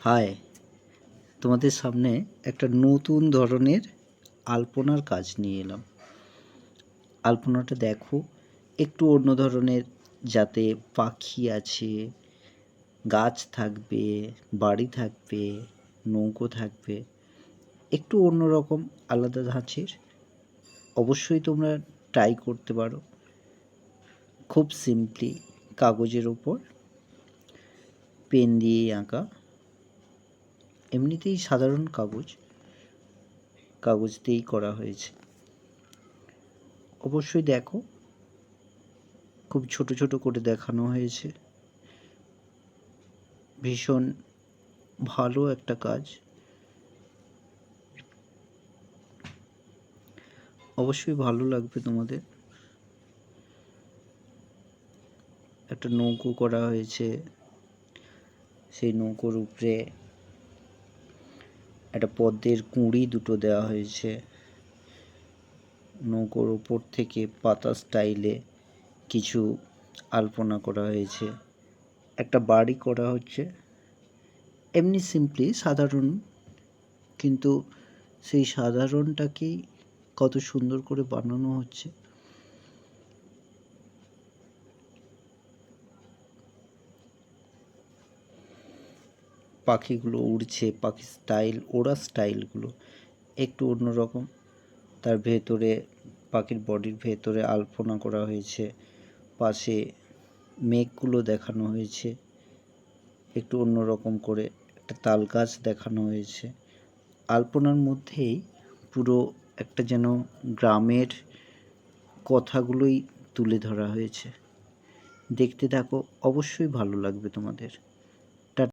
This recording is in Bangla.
হাই, তোমাদের সামনে একটা নতুন ধরনের আলপনার কাজ নিয়ে এলাম। আলপনাটা দেখো, একটু অন্য ধরনের, যাতে পাখি আছে, গাছ থাকবে, বাড়ি থাকবে, নৌকো থাকবে, একটু অন্যরকম আলাদা ধাঁচের। অবশ্যই তোমরা ট্রাই করতে পারো। খুব সিম্পলি কাগজের ওপর পেন দিয়েই আঁকা, এমনিতেই সাধারণ কাগজ দিয়েই করা হয়েছে। অবশ্যই দেখো, খুব ছোট ছোট করে দেখানো হয়েছে। ভীষণ ভালো একটা কাজ, অবশ্যই ভালো লাগবে তোমাদের। একটা নৌকো করা হয়েছে, সেই নৌকোর উপরে একটা পদ্মের কুঁড়ি দুটো দেওয়া হয়েছে। নৌকোর ওপর থেকে পাতা স্টাইলে কিছু আলপনা করা হয়েছে। একটা বাড়ি করা হচ্ছে, এমনি সিম্পলি সাধারণ, কিন্তু সেই সাধারণটাকেই কত সুন্দর করে বানানো হচ্ছে। পাখিগুলো উড়ছে, পাখির স্টাইলগুলো একটু অন্যরকম। তার ভেতরে, পাখির বডির ভেতরে আলপনা করা হয়েছে, পাশে মেঘগুলো দেখানো হয়েছে একটু অন্যরকম করে, একটা তাল গাছ দেখানো হয়েছে। আলপনার মধ্যেই পুরো একটা যেন গ্রামের কথাগুলোই তুলে ধরা হয়েছে। দেখতে থাকো, অবশ্যই ভালো লাগবে তোমাদের।